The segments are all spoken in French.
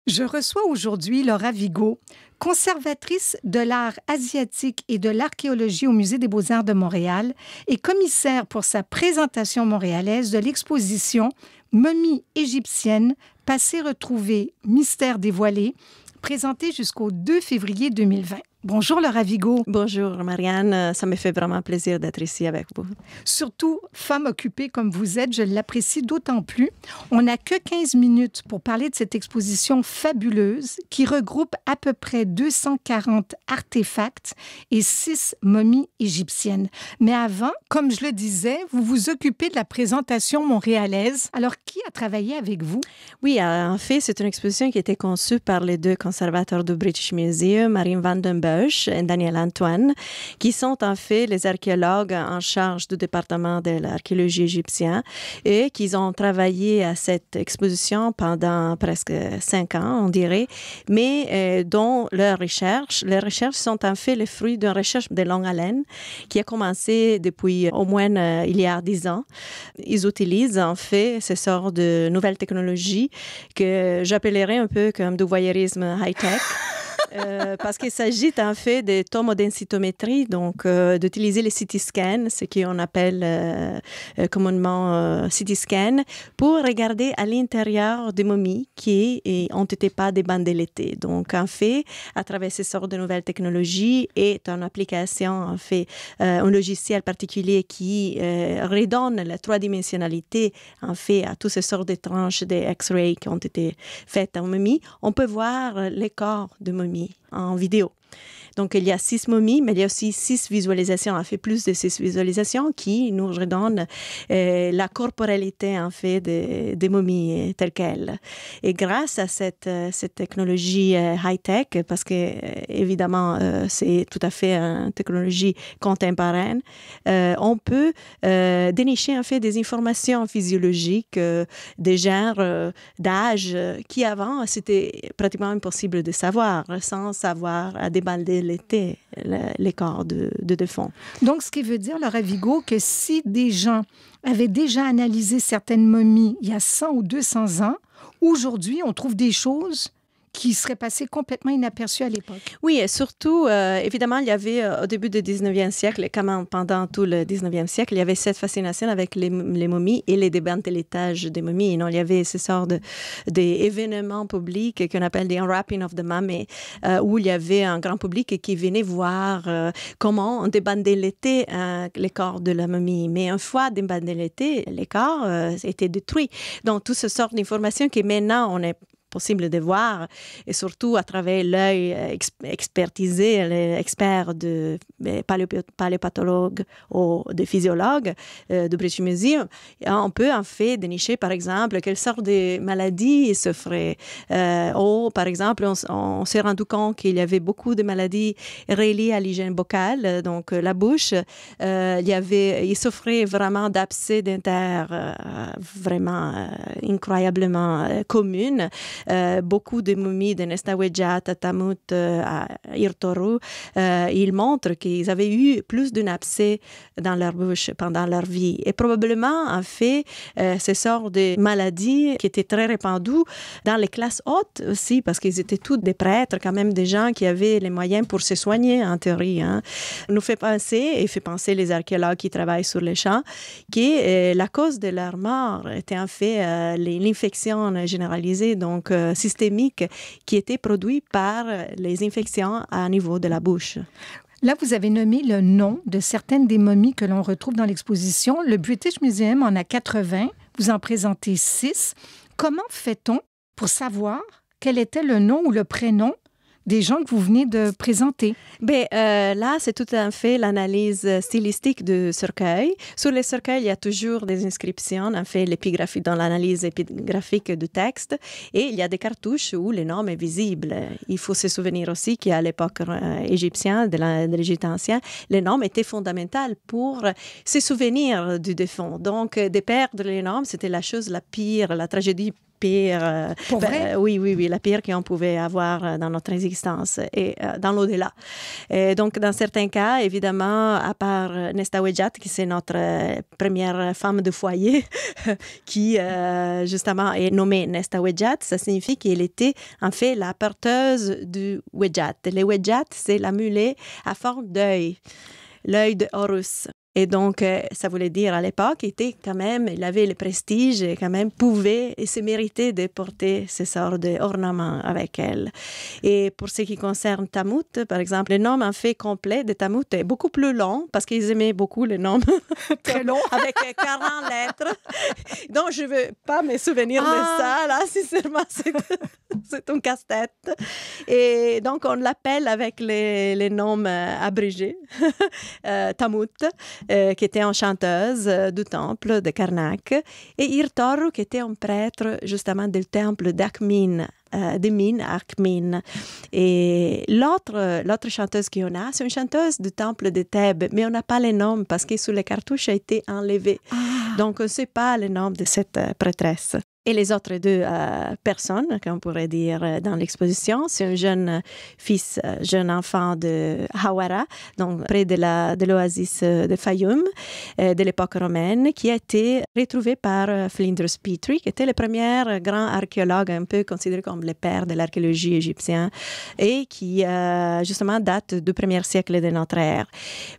Je reçois aujourd'hui Laura Vigo, conservatrice de l'art asiatique et de l'archéologie au Musée des Beaux-Arts de Montréal et commissaire pour sa présentation montréalaise de l'exposition Momies égyptiennes, passé retrouvé, mystère dévoilé, présentée jusqu'au 2 février 2020. Bonjour Laura Vigo. Bonjour Marianne, ça me fait vraiment plaisir d'être ici avec vous. Surtout, femme occupée comme vous êtes, je l'apprécie d'autant plus. On n'a que 15 minutes pour parler de cette exposition fabuleuse qui regroupe à peu près 240 artefacts et 6 momies égyptiennes. Mais avant, comme je le disais, vous vous occupez de la présentation montréalaise. Alors, qui a travaillé avec vous? Oui, en fait, c'est une exposition qui a été conçue par les deux conservateurs du British Museum, Marine Vandenberg et Daniel Antoine, qui sont en fait les archéologues en charge du département de l'archéologie égyptienne et qui ont travaillé à cette exposition pendant presque 5 ans, on dirait, mais dont les recherches sont en fait le fruit d'une recherche de longue haleine qui a commencé depuis au moins il y a 10 ans. Ils utilisent en fait ce sort de nouvelles technologies que j'appellerais un peu comme du voyeurisme high-tech. Parce qu'il s'agit en fait de tomodensitométrie, donc d'utiliser les CT scans, ce qu'on appelle communément CT scan, pour regarder à l'intérieur des momies qui n'ont été pas débandeletées. Donc en fait, à travers ces sortes de nouvelles technologies et une application, en fait, un logiciel particulier qui redonne la trois-dimensionnalité en fait à toutes ces sortes de tranches de X-ray qui ont été faites en momies, on peut voir les corps de momies en vidéo. Donc, il y a 6 momies, mais il y a aussi 6 visualisations, en fait, plus de 6 visualisations qui nous redonnent la corporalité, en fait, des momies telles quelles. Et grâce à cette technologie high-tech, parce que, évidemment, c'est tout à fait une technologie contemporaine, on peut dénicher, en fait, des informations physiologiques, des genres d'âge qui, avant, c'était pratiquement impossible de savoir, sans savoir à déballer les corps de défunts. Donc, ce qui veut dire, Laura Vigo, que si des gens avaient déjà analysé certaines momies il y a 100 ou 200 ans, aujourd'hui, on trouve des choses qui seraient passées complètement inaperçues à l'époque. Oui, et surtout, évidemment, il y avait au début du 19e siècle, comme pendant tout le 19e siècle, il y avait cette fascination avec les momies et les débandeletages des momies. Non, il y avait ce sort d'événements publics qu'on appelle des unwrapping of the mummy, où il y avait un grand public qui venait voir comment on débandelétait les corps de la momie. Mais une fois débandeletés, les corps étaient détruits. Donc, tout ce sort d'informations que maintenant, on est possible de voir, et surtout à travers l'œil expertisé, les experts de paléopathologues ou de physiologues du British Museum, on peut en fait dénicher, par exemple, quelle sorte de maladies souffraient. Ou, par exemple, on s'est rendu compte qu'il y avait beaucoup de maladies reliées à l'hygiène buccale, donc la bouche. Il souffrait vraiment d'abcès dentaires vraiment incroyablement communes. Beaucoup de momies de Nestawejat, Tatamut, Irtoru, ils montrent qu'ils avaient eu plus d'un abcès dans leur bouche pendant leur vie. Et probablement, en fait, ce sort de maladies qui étaient très répandues dans les classes hautes aussi, parce qu'ils étaient tous des prêtres, quand même des gens qui avaient les moyens pour se soigner, en théorie. Nous fait penser, et fait penser les archéologues qui travaillent sur les champs, que la cause de leur mort était en fait l'infection généralisée, donc systémique, qui était produite par les infections à niveau de la bouche. Là, vous avez nommé le nom de certaines des momies que l'on retrouve dans l'exposition. Le British Museum en a 80, vous en présentez 6. Comment fait-on pour savoir quel était le nom ou le prénom des gens que vous venez de présenter? Là, c'est tout à fait l'analyse stylistique du cercueil. Sur les cercueils, il y a toujours des inscriptions, en fait, l'épigraphie dans l'analyse épigraphique du texte. Et il y a des cartouches où le nom est visible. Il faut se souvenir aussi qu'à l'époque égyptienne, de l'Égypte ancien, le nom était fondamental pour se souvenir du défunt. Donc, de perdre les noms, c'était la chose la pire, la tragédie pire. Pour vrai? Oui, la pire qu'on pouvait avoir dans notre existence et dans l'au-delà. Et donc, dans certains cas, évidemment, à part Nesta Wedjat, qui c'est notre première femme de foyer, qui justement est nommée Nesta Wedjat, ça signifie qu'elle était en fait la porteuse du Wedjat. Les Wedjat, c'est l'amulet à forme d'œil, l'œil de Horus. Et donc, ça voulait dire à l'époque, il avait le prestige et quand même pouvait et se méritait de porter ce sort d'ornement avec elle. Et pour ce qui concerne Tamout, par exemple, le nom en fait complet de Tamout est beaucoup plus long parce qu'ils aimaient beaucoup le nom très long avec 40 lettres. Donc, je ne veux pas me souvenir de ça, là, sincèrement, c'est un casse-tête. Et donc, on l'appelle avec les noms abrégés, Tamout, qui était une chanteuse du temple de Karnak, et Irtoru, qui était un prêtre justement du temple d'Akhmin, de Min à Akhmin. Et l'autre chanteuse qu'on a, c'est une chanteuse du temple de Thèbes, mais on n'a pas les noms parce que sous les cartouches a été enlevé. Donc, on ne sait pas le nom de cette prêtresse. Et les autres deux personnes, qu'on pourrait dire dans l'exposition, c'est un jeune enfant de Hawara, donc près de l'oasis de Fayoum, de l'époque romaine, qui a été retrouvé par Flinders Petrie, qui était le premier grand archéologue, un peu considéré comme le père de l'archéologie égyptienne, et qui justement date du 1er siècle de notre ère.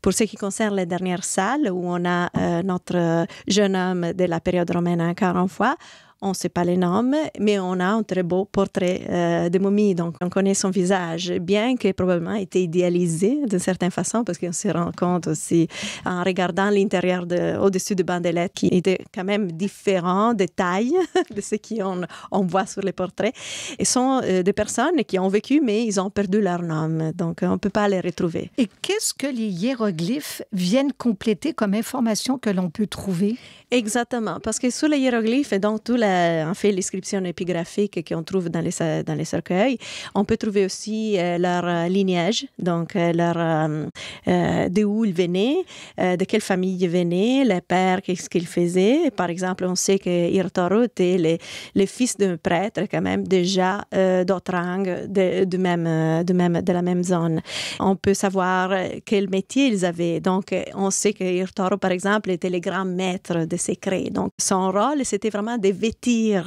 Pour ce qui concerne les dernières salles, où on a notre jeune homme de la période romaine encore une fois, on ne sait pas les noms, mais on a un très beau portrait de momie, donc on connaît son visage, bien que probablement été idéalisé d'une certaine façon, parce qu'on se rend compte aussi en regardant l'intérieur au-dessus de bandelettes qui était quand même différent de taille de ce qu'on voit sur les portraits. Et sont des personnes qui ont vécu, mais ils ont perdu leur nom, donc on ne peut pas les retrouver. Et qu'est-ce que les hiéroglyphes viennent compléter comme information que l'on peut trouver? Exactement, parce que sous les hiéroglyphes et donc en fait l'inscription épigraphique qu'on trouve dans les cercueils, on peut trouver aussi leur lignage, donc de où ils venaient, de quelle famille ils venaient, les pères, qu'est-ce qu'ils faisaient. Par exemple, on sait que Irtoru était le fils d'un prêtre quand même déjà d'Otrang, de la même zone. On peut savoir quel métier ils avaient. Donc, on sait que Irtoru, par exemple, était le grand maître de secrets. Donc, son rôle, c'était vraiment de vêtir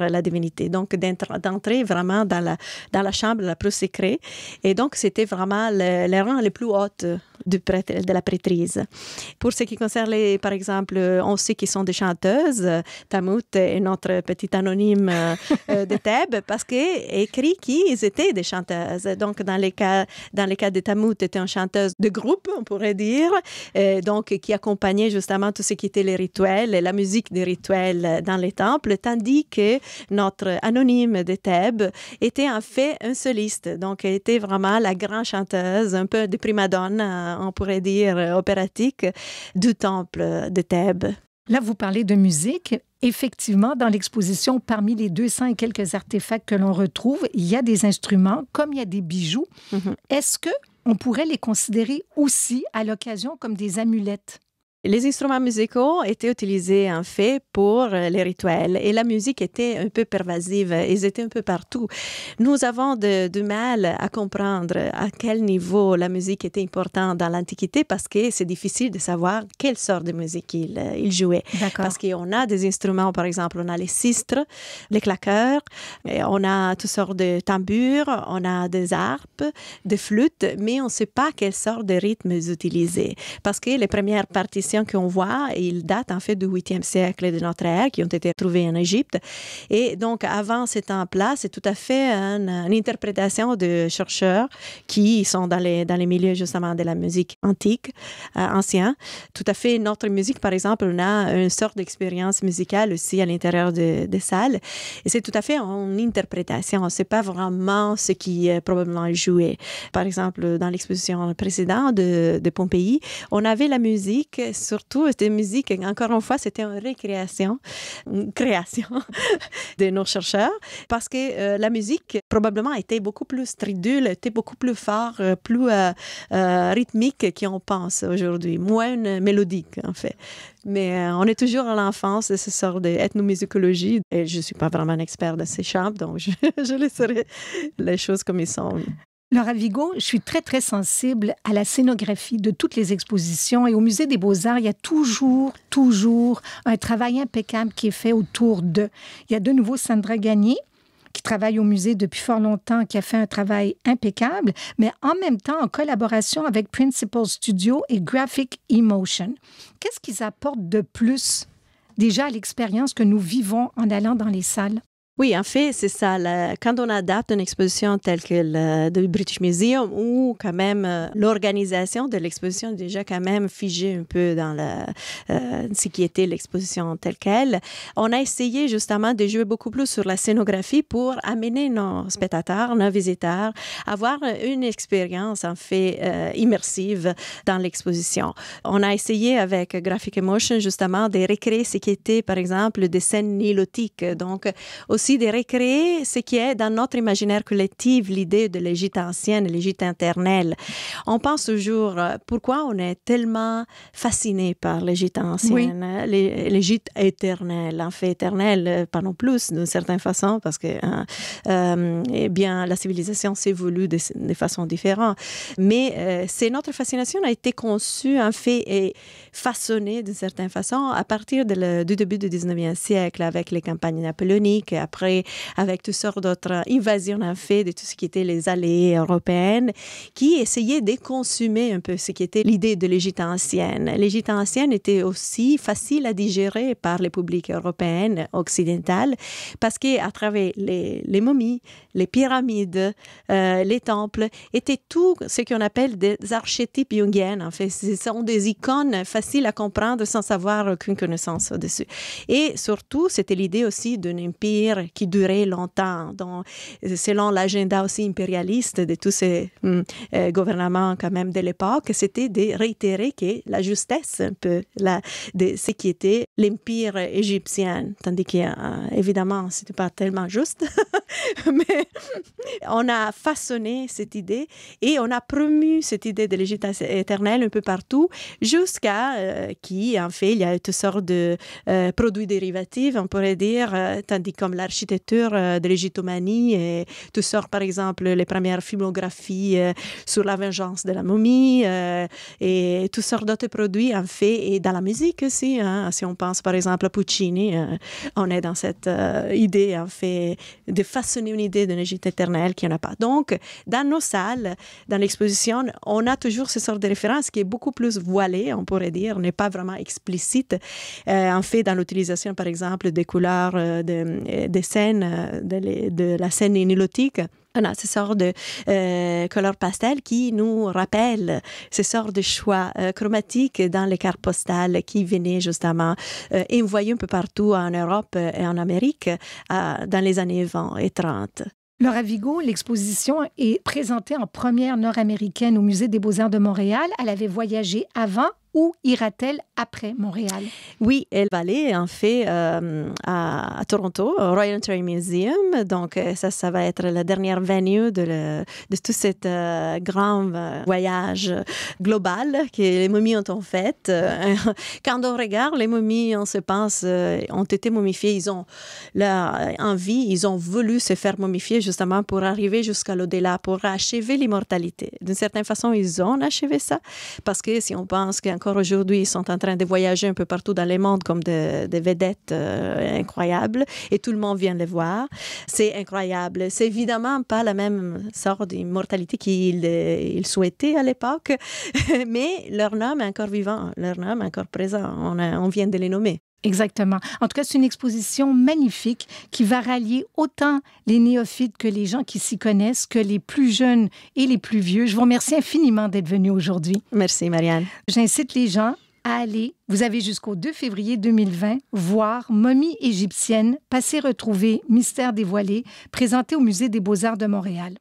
la divinité, donc d'entrer vraiment dans la chambre la plus secrète. Et donc, c'était vraiment le rang le plus haut de la prêtrise. Pour ce qui concerne, par exemple, on sait qu'ils sont des chanteuses. Tamout est notre petite anonyme de Thèbes parce qu'écrit qu'ils étaient des chanteuses. Donc, dans les cas de Tamout, était une chanteuse de groupe, on pourrait dire, donc qui accompagnait justement tout ce qui était les rituels, la musique des rituels dans les temples, tandis que notre anonyme de Thèbes était en fait un soliste. Donc, elle était vraiment la grande chanteuse, un peu de prima donna, on pourrait dire opératique, du temple de Thèbes. Là, vous parlez de musique. Effectivement, dans l'exposition, parmi les 200 et quelques artefacts que l'on retrouve, il y a des instruments, comme il y a des bijoux. Mm-hmm. Est-ce qu'on pourrait les considérer aussi, à l'occasion, comme des amulettes? Les instruments musicaux étaient utilisés en fait pour les rituels et la musique était un peu pervasive, ils étaient un peu partout. Nous avons du mal à comprendre à quel niveau la musique était importante dans l'Antiquité parce que c'est difficile de savoir quelle sorte de musique ils jouaient. D'accord. Parce qu'on a des instruments, par exemple, on a les sistres, les claqueurs, on a toutes sortes de tambours, on a des harpes, des flûtes, mais on ne sait pas quelle sorte de rythme ils utilisaient. Parce que les premières partitions qu'on voit, ils datent en fait du 8e siècle de notre ère, qui ont été trouvées en Égypte. Et donc, avant ce temps-là, c'est tout à fait une interprétation de chercheurs qui sont dans les milieux justement de la musique antique, ancienne. Tout à fait, notre musique, par exemple, on a une sorte d'expérience musicale aussi à l'intérieur des salles. Et c'est tout à fait une interprétation. C'est pas vraiment ce qui est probablement joué. Par exemple, dans l'exposition précédente de Pompéi, on avait la musique surtout, c'était musique, encore une fois, c'était une création de nos chercheurs, parce que la musique, probablement, était beaucoup plus stridule, était beaucoup plus fort, plus rythmique qu'on pense aujourd'hui, moins mélodique, en fait. Mais on est toujours à l'enfance de ce sort d'ethnomusicologie. Et je ne suis pas vraiment un expert de ces champs, donc je laisserai les choses comme ils sont. Laura Vigo, je suis très, très sensible à la scénographie de toutes les expositions. Et au Musée des Beaux-Arts, il y a toujours un travail impeccable qui est fait autour d'eux. Il y a de nouveau Sandra Gagné, qui travaille au musée depuis fort longtemps, qui a fait un travail impeccable, mais en même temps en collaboration avec Principal Studio et Graphic Emotion. Qu'est-ce qu'ils apportent de plus déjà à l'expérience que nous vivons en allant dans les salles? Oui, en fait, c'est ça. Quand on adapte une exposition telle que le British Museum, où quand même l'organisation de l'exposition est déjà quand même figée un peu dans ce qui était l'exposition telle qu'elle, on a essayé justement de jouer beaucoup plus sur la scénographie pour amener nos spectateurs, nos visiteurs, à avoir une expérience en fait immersive dans l'exposition. On a essayé avec Graphic Emotion justement de recréer ce qui était par exemple des scènes nilotiques, donc aussi de recréer ce qui est dans notre imaginaire collectif, l'idée de l'Égypte ancienne, l'Égypte éternelle. On pense toujours pourquoi on est tellement fasciné par l'Égypte ancienne, oui. L'Égypte éternelle, en fait éternelle, pas non plus d'une certaine façon, parce que eh bien, la civilisation s'évolue de façon différente. Mais c'est notre fascination a été conçue, en fait, et façonnée d'une certaine façon à partir du début du 19e siècle, avec les campagnes napoléoniques, après avec toutes sortes d'autres invasions en fait de tout ce qui était les allées européennes, qui essayaient de consumer un peu ce qui était l'idée de l'Égypte ancienne. L'Égypte ancienne était aussi facile à digérer par les publics européens, occidentales, parce qu'à travers les momies, les pyramides, les temples, étaient tout ce qu'on appelle des archétypes jungiens. En fait, ce sont des icônes faciles à comprendre sans avoir aucune connaissance au-dessus. Et surtout, c'était l'idée aussi d'un empire qui durait longtemps. Donc, selon l'agenda aussi impérialiste de tous ces gouvernements quand même de l'époque, c'était de réitérer que la justesse un peu de ce qui était l'empire égyptien. Tandis qu'évidemment, ce n'était pas tellement juste. Mais on a façonné cette idée et on a promu cette idée de l'Égypte éternelle un peu partout jusqu'à en fait, il y a toutes sortes de produits dérivatifs, on pourrait dire, tandis comme l'architecture de l'égyptomanie et toutes sortes, par exemple, les premières filmographies sur la vengeance de la momie et toutes sortes d'autres produits, en fait, et dans la musique aussi. Hein. Si on pense, par exemple, à Puccini, on est dans cette idée, en fait, de façonner une idée d'une Égypte éternelle qu'il n'y en a pas. Donc, dans nos salles, dans l'exposition, on a toujours ce sort de référence qui est beaucoup plus voilée, on pourrait dire, n'est pas vraiment explicite. En fait, dans l'utilisation, par exemple, des couleurs des scènes, de la scène nilotique, on a ce sort de couleurs pastel qui nous rappellent ce sort de choix chromatiques dans les cartes postales qui venaient justement envoyées un peu partout en Europe et en Amérique dans les années 20 et 30. Laura Vigo, l'exposition est présentée en première nord-américaine au Musée des Beaux-Arts de Montréal. Elle avait voyagé avant. Où ira-t-elle après Montréal? Oui, elle va aller en fait à Toronto, au Royal Ontario Museum. Donc, ça va être la dernière venue de tout cet grand voyage global que les momies ont fait. Quand on regarde les momies, on se pense, ont été momifiées. Ils ont leur envie, ils ont voulu se faire momifier justement pour arriver jusqu'à l'au-delà, pour achever l'immortalité. D'une certaine façon, ils ont achevé ça parce que si on pense qu'encore aujourd'hui, ils sont en train de voyager un peu partout dans le monde comme des vedettes incroyables et tout le monde vient les voir. C'est incroyable. C'est évidemment pas la même sorte d'immortalité qu'ils souhaitaient à l'époque, mais leur nom est encore vivant, leur nom est encore présent. On vient de les nommer. Exactement. En tout cas, c'est une exposition magnifique qui va rallier autant les néophytes que les gens qui s'y connaissent, que les plus jeunes et les plus vieux. Je vous remercie infiniment d'être venu aujourd'hui. Merci, Marianne. J'incite les gens à aller, vous avez jusqu'au 2 février 2020, voir Momie égyptienne, passé retrouvé, mystère dévoilé, présenté au Musée des Beaux-Arts de Montréal.